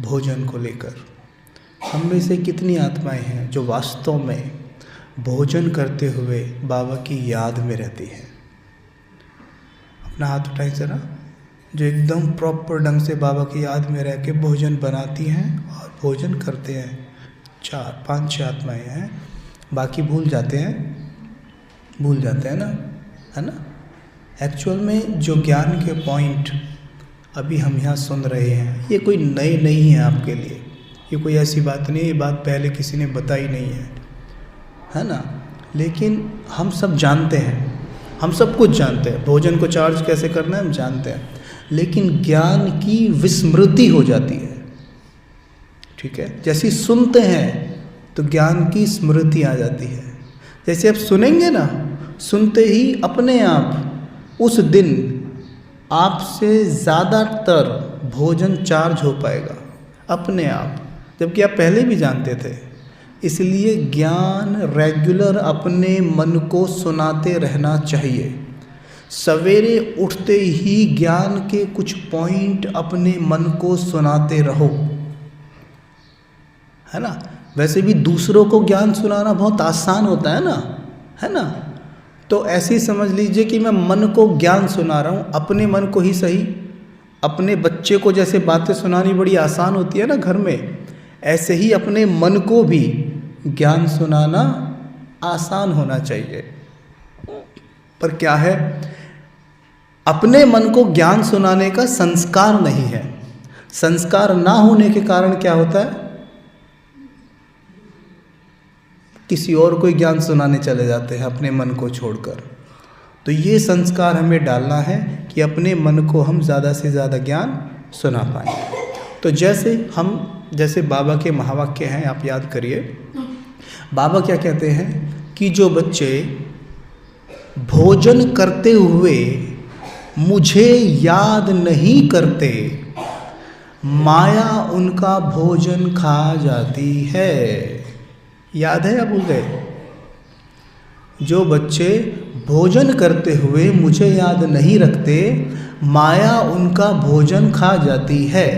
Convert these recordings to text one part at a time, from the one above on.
भोजन को लेकर। हम में से कितनी आत्माएं हैं जो वास्तव में भोजन करते हुए बाबा की याद में रहती हैं? अपना हाथ उठाएं ज़रा, जो एकदम प्रॉपर ढंग से बाबा की याद में रह के भोजन बनाती हैं और भोजन करते हैं। 4-5-6 आत्माएं हैं, बाकी भूल जाते हैं ना, है ना। एक्चुअल में जो ज्ञान के पॉइंट अभी हम यहाँ सुन रहे हैं, ये कोई नए नहीं है आपके लिए। ये कोई ऐसी बात नहीं, ये बात पहले किसी ने बताई नहीं है ना। लेकिन हम सब जानते हैं, हम सब कुछ जानते हैं, भोजन को चार्ज कैसे करना है हम जानते हैं, लेकिन ज्ञान की विस्मृति हो जाती है। ठीक है, जैसे सुनते हैं तो ज्ञान की स्मृति आ जाती है। जैसे आप सुनेंगे ना, सुनते ही अपने आप उस दिन आपसे ज़्यादातर भोजन चार्ज हो पाएगा अपने आप, जबकि आप पहले भी जानते थे। इसलिए ज्ञान रेगुलर अपने मन को सुनाते रहना चाहिए। सवेरे उठते ही ज्ञान के कुछ पॉइंट अपने मन को सुनाते रहो, है ना। वैसे भी दूसरों को ज्ञान सुनाना बहुत आसान होता है ना, है ना। तो ऐसे ही समझ लीजिए कि मैं मन को ज्ञान सुना रहा हूँ, अपने मन को ही सही। अपने बच्चे को जैसे बातें सुनानी बड़ी आसान होती है ना घर में, ऐसे ही अपने मन को भी ज्ञान सुनाना आसान होना चाहिए। पर क्या है, अपने मन को ज्ञान सुनाने का संस्कार नहीं है। संस्कार ना होने के कारण क्या होता है, किसी और को ज्ञान सुनाने चले जाते हैं अपने मन को छोड़कर। तो ये संस्कार हमें डालना है कि अपने मन को हम ज़्यादा से ज़्यादा ज्ञान सुना पाएँ। तो जैसे बाबा के महावाक्य हैं, आप याद करिए। बाबा क्या कहते हैं कि जो बच्चे भोजन करते हुए मुझे याद नहीं करते, माया उनका भोजन खा जाती है। याद है या भूल गए? जो बच्चे भोजन करते हुए मुझे याद नहीं रखते, माया उनका भोजन खा जाती है।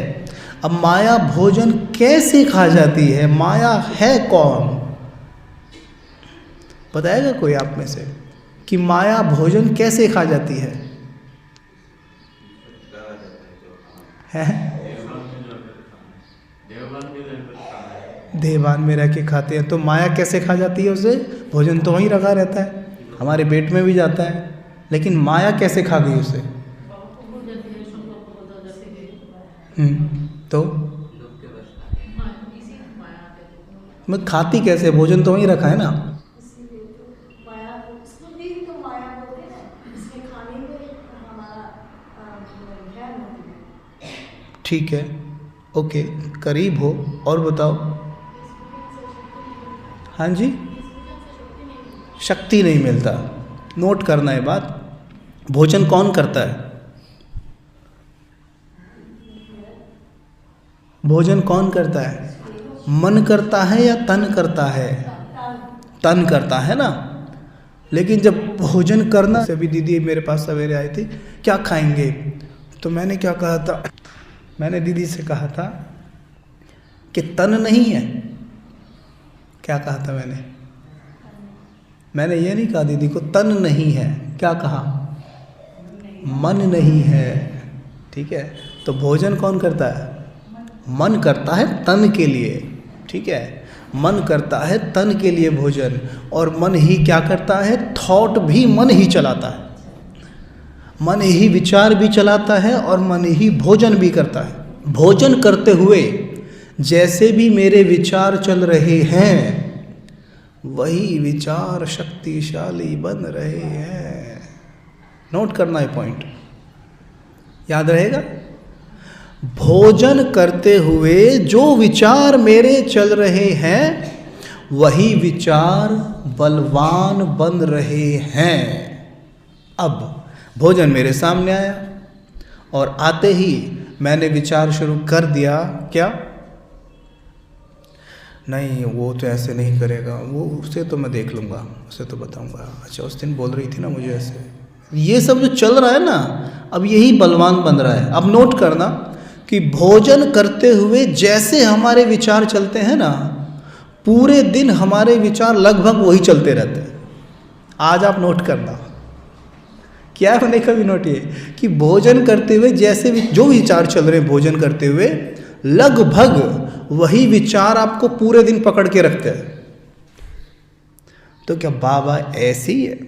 अब माया भोजन कैसे खा जाती है? माया है कौन? बताएगा कोई आप में से कि माया भोजन कैसे खा जाती है? देवान में रह के खाते हैं। तो माया कैसे खा जाती है उसे? भोजन तो वहीं रखा रहता है, हमारे पेट में भी जाता है, लेकिन माया कैसे खा गई उसे? तो मैं खाती कैसे? भोजन तो वहीं रखा है ना। ठीक है, ओके, करीब हो। और बताओ। हाँ जी, शक्ति नहीं मिलता। नोट करना है बात। भोजन कौन करता है? भोजन कौन करता है? मन करता है या तन करता है? तन करता है ना। लेकिन जब भोजन करना, अभी दीदी मेरे पास सवेरे आई थी, क्या खाएंगे? तो मैंने क्या कहा था, मैंने दीदी से कहा था कि तन नहीं है। क्या कहा था मैंने ये नहीं कहा दीदी को तन नहीं है, क्या कहा? मन नहीं है। ठीक है, तो भोजन कौन करता है? मन करता है तन के लिए। ठीक है, मन करता है तन के लिए भोजन, और मन ही क्या करता है? थॉट भी मन ही चलाता है, मन ही विचार भी चलाता है, और मन ही भोजन भी करता है। भोजन करते हुए जैसे भी मेरे विचार चल रहे हैं, वही विचार शक्तिशाली बन रहे हैं। नोट करना है पॉइंट, याद रहेगा। भोजन करते हुए जो विचार मेरे चल रहे हैं, वही विचार बलवान बन रहे हैं। अब भोजन मेरे सामने आया और आते ही मैंने विचार शुरू कर दिया, क्या? नहीं, वो तो ऐसे नहीं करेगा, वो उसे तो मैं देख लूँगा, उसे तो बताऊँगा। अच्छा, उस दिन बोल रही थी ना मुझे ऐसे। ये सब जो चल रहा है ना, अब यही बलवान बन रहा है। अब नोट करना कि भोजन करते हुए जैसे हमारे विचार चलते हैं ना, पूरे दिन हमारे विचार लगभग वही चलते रहते हैं। आज आप नोट करना, क्या मैंने कभी नोट किया कि भोजन करते हुए जैसे भी जो विचार चल रहे हैं भोजन करते हुए, लगभग वही विचार आपको पूरे दिन पकड़ के रखते हैं। तो क्या बाबा ऐसे ही है?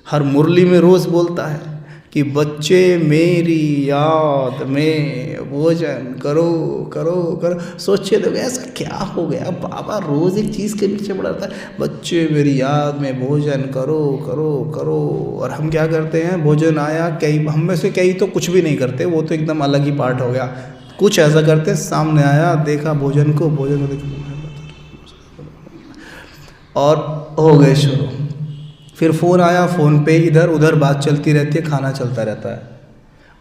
हर मुरली में रोज बोलता है कि बच्चे मेरी याद में भोजन करो करो करो। सोचिए तो ऐसा क्या हो गया, बाबा रोज एक चीज़ के पीछे पड़ा रहता है, बच्चे मेरी याद में भोजन करो करो करो। और हम क्या करते हैं, भोजन आया, कई हम में से कई तो कुछ भी नहीं करते, वो तो एकदम अलग ही पार्ट हो गया। कुछ ऐसा करते, सामने आया देखा भोजन को और हो गए शुरू। फिर फ़ोन आया, फ़ोन पे इधर उधर बात चलती रहती है, खाना चलता रहता है।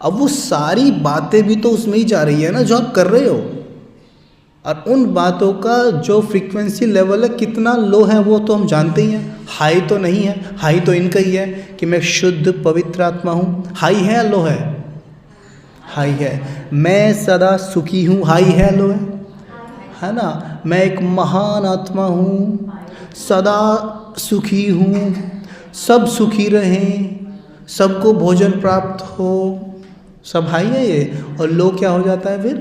अब वो सारी बातें भी तो उसमें ही जा रही है ना जो आप कर रहे हो, और उन बातों का जो फ्रीक्वेंसी लेवल है कितना लो है वो तो हम जानते ही हैं। हाई तो नहीं है, हाई तो इनका ही है कि मैं शुद्ध पवित्र आत्मा हूँ। हाई है या लो है? हाई है। मैं सदा सुखी हूँ, हाई है लो है ना? मैं एक महान आत्मा हूँ, सदा सुखी हूँ, सब सुखी रहें, सबको भोजन प्राप्त हो, सब हाई है ये। और लो क्या हो जाता है फिर?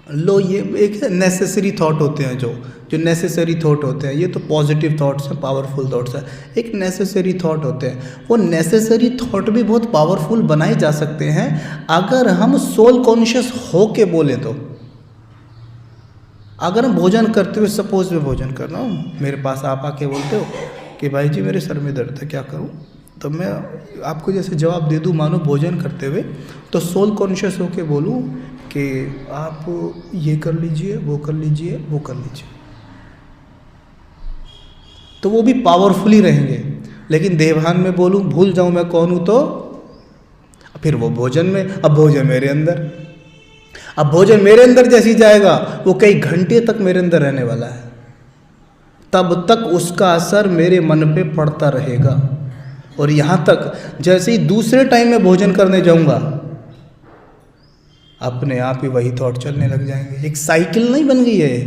लो ये एक नेसेसरी थॉट होते हैं, जो नेसेसरी थॉट होते हैं, ये तो पॉजिटिव थॉट्स हैं, पावरफुल थॉट्स हैं। एक नेसेसरी थॉट होते हैं, वो नेसेसरी थॉट भी बहुत पावरफुल बनाए जा सकते हैं अगर हम सोल कॉन्शियस हो के बोले तो। अगर हम भोजन करते हुए, सपोज मैं भोजन कर रहा हूँ, मेरे पास आप आके बोलते हो कि भाई जी मेरे सर में दर्द है, क्या करूँ? तो मैं आपको जैसे जवाब दे दूँ मानो भोजन करते हुए, तो सोल कॉन्शियस होके बोलूँ कि आप ये कर लीजिए, वो कर लीजिए, वो कर लीजिए, तो वो भी पावरफुली रहेंगे। लेकिन देवभान में बोलूँ, भूल जाऊँ मैं कौन हूँ, तो फिर वो भोजन में, अब भोजन मेरे अंदर, अब भोजन मेरे अंदर जैसी जाएगा वो कई घंटे तक मेरे अंदर रहने वाला है, तब तक उसका असर मेरे मन पे पड़ता रहेगा। और यहाँ तक जैसे ही दूसरे टाइम में भोजन करने जाऊँगा, अपने आप ही वही थॉट चलने लग जाएंगे। एक साइकिल नहीं बन गई है,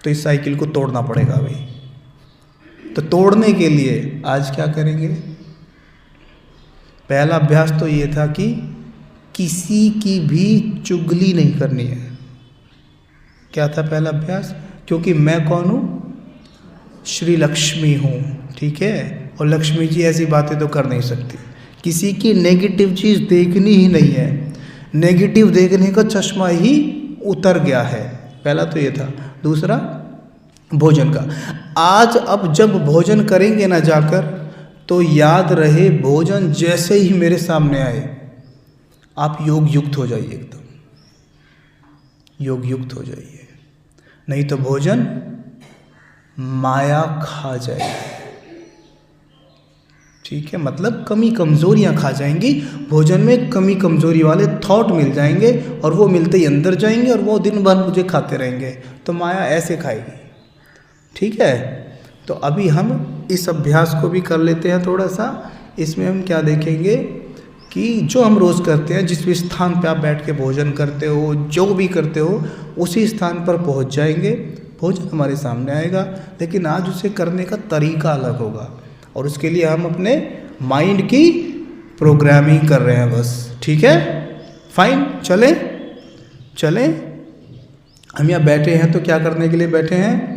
तो इस साइकिल को तोड़ना पड़ेगा भाई। तो तोड़ने के लिए आज क्या करेंगे? पहला अभ्यास तो ये था कि किसी की भी चुगली नहीं करनी है। क्या था पहला अभ्यास? क्योंकि मैं कौन हूँ? श्री लक्ष्मी हूँ, ठीक है? और लक्ष्मी जी ऐसी बातें तो कर नहीं सकती। किसी की नेगेटिव चीज़ देखनी ही नहीं है, नेगेटिव देखने का चश्मा ही उतर गया है। पहला तो ये था। दूसरा भोजन का। आज अब जब भोजन करेंगे ना जाकर, तो याद रहे भोजन जैसे ही मेरे सामने आए आप योग युक्त हो जाइए, एकदम योग युक्त हो जाइए, नहीं तो भोजन माया खा जाएगा, ठीक है? मतलब कमी कमजोरियां खा जाएंगी, भोजन में कमी कमजोरी वाले थॉट मिल जाएंगे, और वो मिलते ही अंदर जाएंगे और वो दिन भर मुझे खाते रहेंगे, तो माया ऐसे खाएगी, ठीक है? तो अभी हम इस अभ्यास को भी कर लेते हैं थोड़ा सा। इसमें हम क्या देखेंगे कि जो हम रोज़ करते हैं, जिस भी स्थान पे आप बैठ के भोजन करते हो, जो भी करते हो, उसी स्थान पर पहुंच जाएंगे, भोजन हमारे सामने आएगा। लेकिन आज उसे करने का तरीका अलग होगा, और उसके लिए हम अपने माइंड की प्रोग्रामिंग कर रहे हैं बस, ठीक है? फाइन, चलें। हम यहाँ बैठे हैं तो क्या करने के लिए बैठे हैं?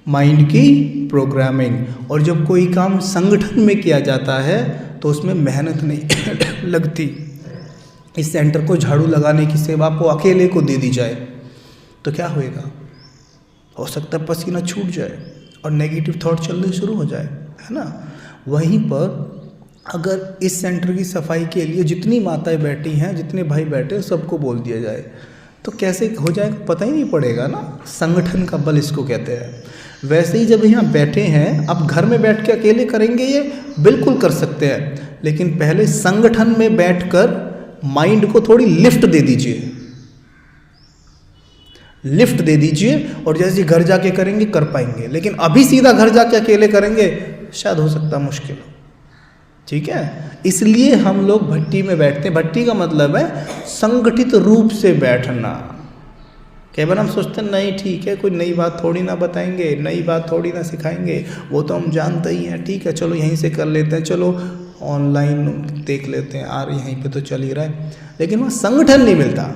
माइंड की प्रोग्रामिंग। और जब कोई काम संगठन में किया जाता है तो उसमें मेहनत नहीं लगती। इस सेंटर को झाड़ू लगाने की सेवा को अकेले को दे दी जाए तो क्या होएगा? हो सकता है पसीना छूट जाए और नेगेटिव थॉट चलने शुरू हो जाए, है ना? वहीं पर अगर इस सेंटर की सफाई के लिए जितनी माताएं बैठी हैं, जितने भाई बैठे हैं, सबको बोल दिया जाए तो कैसे हो जाएगा? पता ही नहीं पड़ेगा ना। संगठन का बल इसको कहते हैं। वैसे ही जब यहाँ बैठे हैं, अब घर में बैठ के अकेले करेंगे ये बिल्कुल कर सकते हैं, लेकिन पहले संगठन में बैठकर माइंड को थोड़ी लिफ्ट दे दीजिए, लिफ्ट दे दीजिए, और जैसे घर जाके करेंगे कर पाएंगे। लेकिन अभी सीधा घर जाके अकेले करेंगे शायद हो सकता मुश्किल हो, ठीक है, इसलिए हम लोग भट्टी में बैठते हैं। भट्टी का मतलब है संगठित रूप से बैठना। कई बार हम सोचते हैं नहीं ठीक है, कोई नई बात थोड़ी ना बताएंगे, नई बात थोड़ी ना सिखाएंगे, वो तो हम जानते ही हैं, ठीक है चलो यहीं से कर लेते हैं, चलो ऑनलाइन देख लेते हैं, यहीं पे तो चल ही रहा है। लेकिन वहाँ संगठन नहीं मिलता।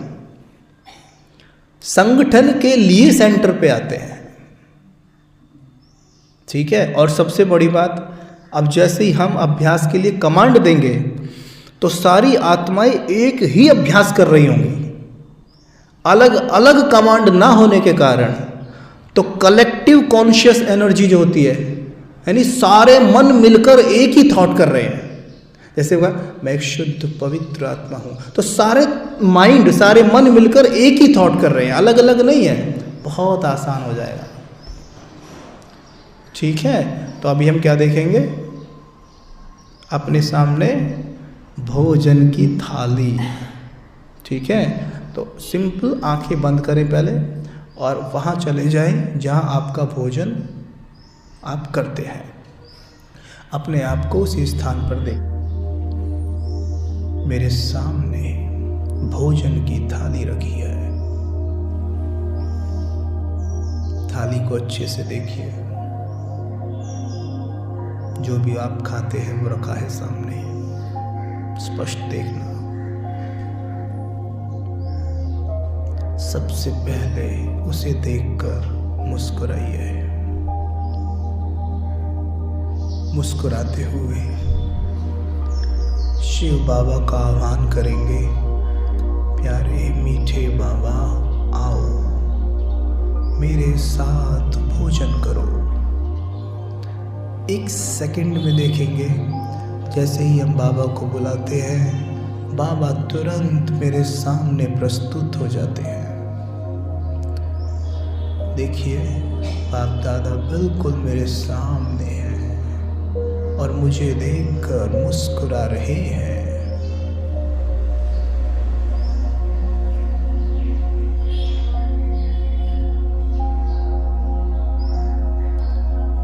संगठन के लिए सेंटर पे आते हैं, ठीक है। और सबसे बड़ी बात, अब जैसे ही हम अभ्यास के लिए कमांड देंगे तो सारी आत्माएं एक ही अभ्यास कर रही होंगी। अलग अलग कमांड ना होने के कारण तो कलेक्टिव कॉन्शियस एनर्जी जो होती है, यानी सारे मन मिलकर एक ही थॉट कर रहे हैं। जैसे हुआ मैं एक शुद्ध पवित्र आत्मा हूँ, तो सारे माइंड, सारे मन मिलकर एक ही थॉट कर रहे हैं, अलग अलग नहीं है। बहुत आसान हो जाएगा, ठीक है। तो अभी हम क्या देखेंगे, अपने सामने भोजन की थाली, ठीक है। तो सिंपल आंखें बंद करें पहले और वहाँ चले जाएं जहाँ आपका भोजन आप करते हैं। अपने आप को उसी स्थान पर दें। मेरे सामने भोजन की थाली रखी है, थाली को अच्छे से देखिए। जो भी आप खाते हैं वो रखा है सामने, स्पष्ट देखना। सबसे पहले उसे देखकर मुस्कुराइए। मुस्कुराते हुए शिव बाबा का आह्वान करेंगे, प्यारे मीठे बाबा आओ मेरे साथ भोजन करो। 1 सेकंड में देखेंगे जैसे ही हम बाबा को बुलाते हैं, बाबा तुरंत मेरे सामने प्रस्तुत हो जाते हैं। देखिए बाप दादा बिल्कुल मेरे सामने हैं और मुझे देखकर मुस्कुरा रहे हैं।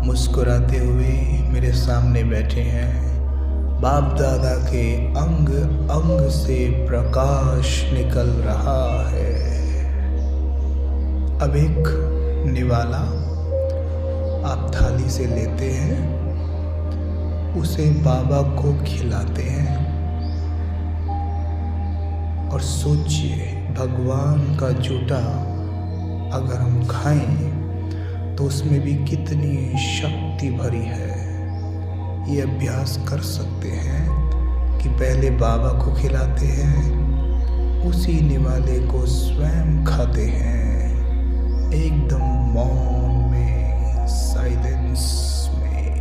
मुस्कुराते हुए मेरे सामने बैठे हैं। बाप दादा के अंग अंग से प्रकाश निकल रहा है। अब एक निवाला आप थाली से लेते हैं, उसे बाबा को खिलाते हैं और सोचिए भगवान का जूठा अगर हम खाएं तो उसमें भी कितनी शक्ति भरी है। ये अभ्यास कर सकते हैं कि पहले बाबा को खिलाते हैं, उसी निवाले को स्वयं खाते हैं, एकदम मौन में, साइलेंस में।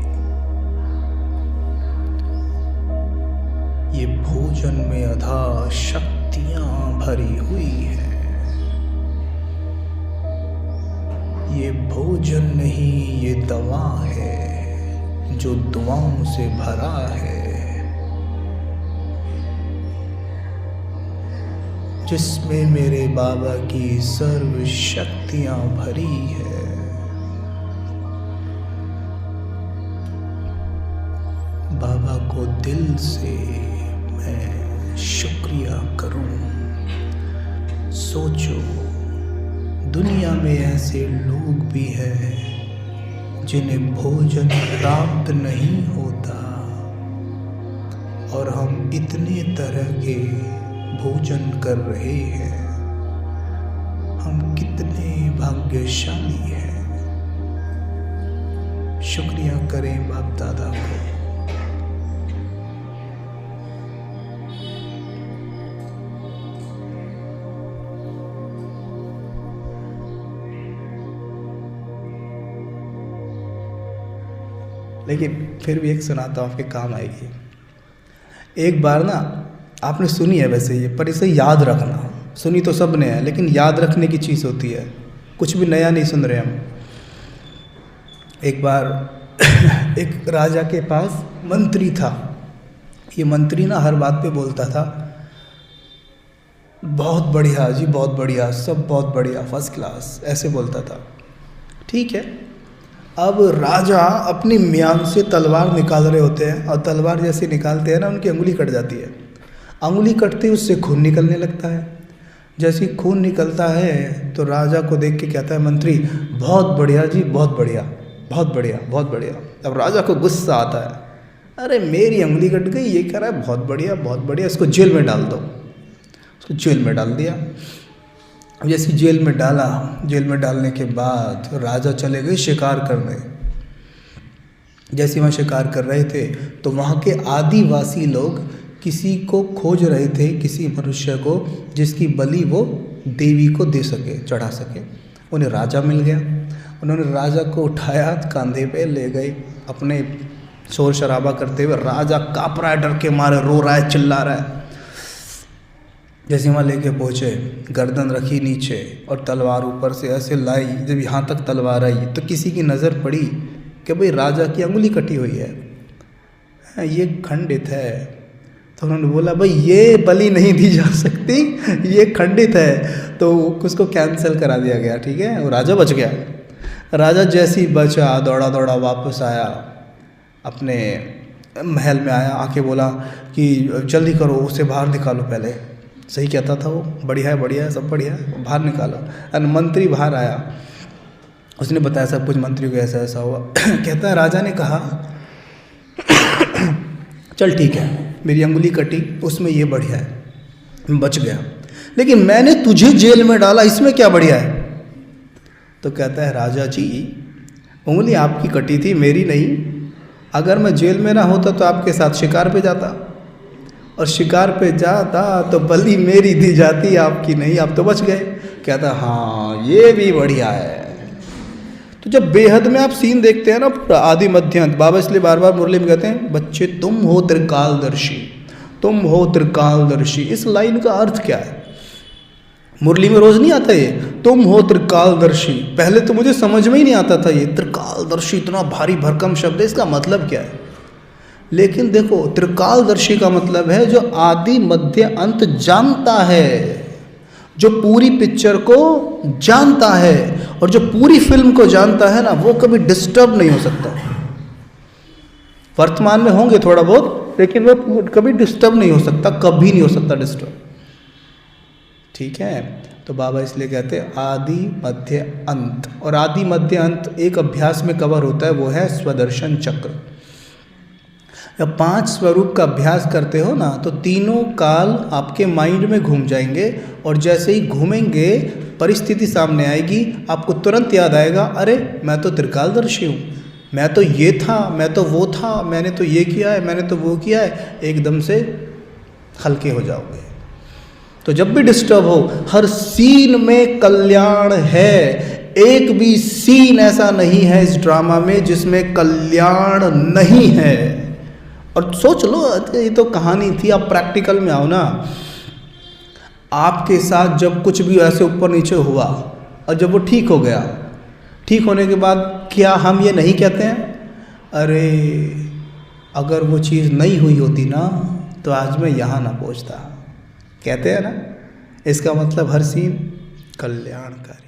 ये भोजन में अथाह शक्तियां भरी हुई हैं। ये भोजन नहीं, ये दवा है जो दुआओं से भरा है, जिसमें मेरे बाबा की सर्व शक्तियां भरी है। बाबा को दिल से मैं शुक्रिया करूं। सोचो दुनिया में ऐसे लोग भी हैं जिन्हें भोजन प्राप्त नहीं होता और हम इतने तरह के भोजन कर रहे हैं। हम कितने भाग्यशाली हैं। शुक्रिया करें बाप दादा को। लेकिन फिर भी एक सुनाता हूँ, आपके काम आएगी। एक बार ना आपने सुनी है वैसे ये, पर इसे याद रखना। सुनी तो सब ने है, लेकिन याद रखने की चीज़ होती है। कुछ भी नया नहीं सुन रहे हम। एक बार एक राजा के पास मंत्री था। ये मंत्री ना हर बात पे बोलता था बहुत बढ़िया जी, बहुत बढ़िया, सब बहुत बढ़िया, फर्स्ट क्लास, ऐसे बोलता था। ठीक है, अब राजा अपनी म्यान से तलवार निकाल रहे होते हैं और तलवार जैसे निकालते हैं ना उनकी अंगुली कट जाती है। अंगुली कटते ही उससे खून निकलने लगता है। जैसे ही खून निकलता है तो राजा को देख के कहता है मंत्री, बहुत बढ़िया जी, बहुत बढ़िया, बहुत बढ़िया, बहुत बढ़िया। अब राजा को गुस्सा आता है, अरे मेरी अंगुली कट गई, ये कह रहा है बहुत बढ़िया, बहुत बढ़िया, इसको जेल में डाल दो। उसको जेल में डाल दिया। अब जैसे जेल में डाला, जेल में डालने के बाद राजा चले गए शिकार करने। जैसे वहाँ शिकार कर रहे थे तो वहाँ के आदिवासी लोग किसी को खोज रहे थे, किसी मनुष्य को जिसकी बलि वो देवी को दे सके, चढ़ा सके। उन्हें राजा मिल गया। उन्होंने राजा को उठाया, कंधे पे ले गए, अपने शोर शराबा करते हुए। राजा काँप रहा है, डर के मारे रो रहा है, चिल्ला रहा है। जैसे वहाँ लेके पहुँचे, गर्दन रखी नीचे और तलवार ऊपर से ऐसे लाई। जब यहाँ तक तलवार आई तो किसी की नज़र पड़ी कि भाई राजा की अंगुली कटी हुई है, ये खंडित है। तो उन्होंने बोला भाई ये बलि नहीं दी जा सकती, ये खंडित है। तो उसको कैंसिल करा दिया गया, ठीक है। वो राजा बच गया। राजा जैसे ही बचा, दौड़ा दौड़ा वापस आया, अपने महल में आया, आके बोला कि जल्दी करो, उसे बाहर निकालो। पहले सही कहता था वो, बढ़िया है, बढ़िया है, सब बढ़िया है, बाहर निकालो। और मंत्री बाहर आया, उसने बताया सब कुछ मंत्री को, ऐसा ऐसा हुआ। कहता है राजा ने कहा चल ठीक है, मेरी अंगुली कटी, उसमें ये बढ़िया है, बच गया, लेकिन मैंने तुझे जेल में डाला, इसमें क्या बढ़िया है? तो कहता है राजा जी, उंगली आपकी कटी थी, मेरी नहीं। अगर मैं जेल में ना होता तो आपके साथ शिकार पे जाता, और शिकार पे जाता तो बलि मेरी दी जाती, आपकी नहीं, आप तो बच गए। कहता हाँ ये भी बढ़िया है। तो जब बेहद में आप सीन देखते हैं ना, आदि मध्य अंत, बाबा इसलिए बार बार मुरली में कहते हैं बच्चे तुम हो त्रिकालदर्शी, तुम हो त्रिकालदर्शी। इस लाइन का अर्थ क्या है? मुरली में रोज नहीं आता ये, तुम हो त्रिकालदर्शी। पहले तो मुझे समझ में ही नहीं आता था ये त्रिकालदर्शी, इतना भारी भरकम शब्द है, इसका मतलब क्या है? लेकिन देखो, त्रिकालदर्शी का मतलब है जो आदि मध्य अंत जानता है, जो पूरी पिक्चर को जानता है, और जो पूरी फिल्म को जानता है ना, वो कभी डिस्टर्ब नहीं हो सकता। वर्तमान में होंगे थोड़ा बहुत, लेकिन वो कभी डिस्टर्ब नहीं हो सकता, कभी नहीं हो सकता डिस्टर्ब, ठीक है। तो बाबा इसलिए कहते हैं आदि मध्य अंत। और आदि मध्य अंत एक अभ्यास में कवर होता है, वो है स्वदर्शन चक्र। जब 5 स्वरूप का अभ्यास करते हो ना, तो तीनों काल आपके माइंड में घूम जाएंगे, और जैसे ही घूमेंगे परिस्थिति सामने आएगी, आपको तुरंत याद आएगा, अरे मैं तो त्रिकालदर्शी हूँ, मैं तो ये था, मैं तो वो था, मैंने तो ये किया है, मैंने तो वो किया है। एकदम से हल्के हो जाओगे। तो जब भी डिस्टर्ब हो, हर सीन में कल्याण है। एक भी सीन ऐसा नहीं है इस ड्रामा में जिसमें कल्याण नहीं है। और सोच लो, ये तो कहानी थी, आप प्रैक्टिकल में आओ ना। आपके साथ जब कुछ भी ऐसे ऊपर नीचे हुआ और जब वो ठीक हो गया, ठीक होने के बाद क्या हम ये नहीं कहते हैं, अरे अगर वो चीज़ नहीं हुई होती ना तो आज मैं यहाँ ना पहुँचता? कहते हैं ना। इसका मतलब हर सीन कल्याणकारी।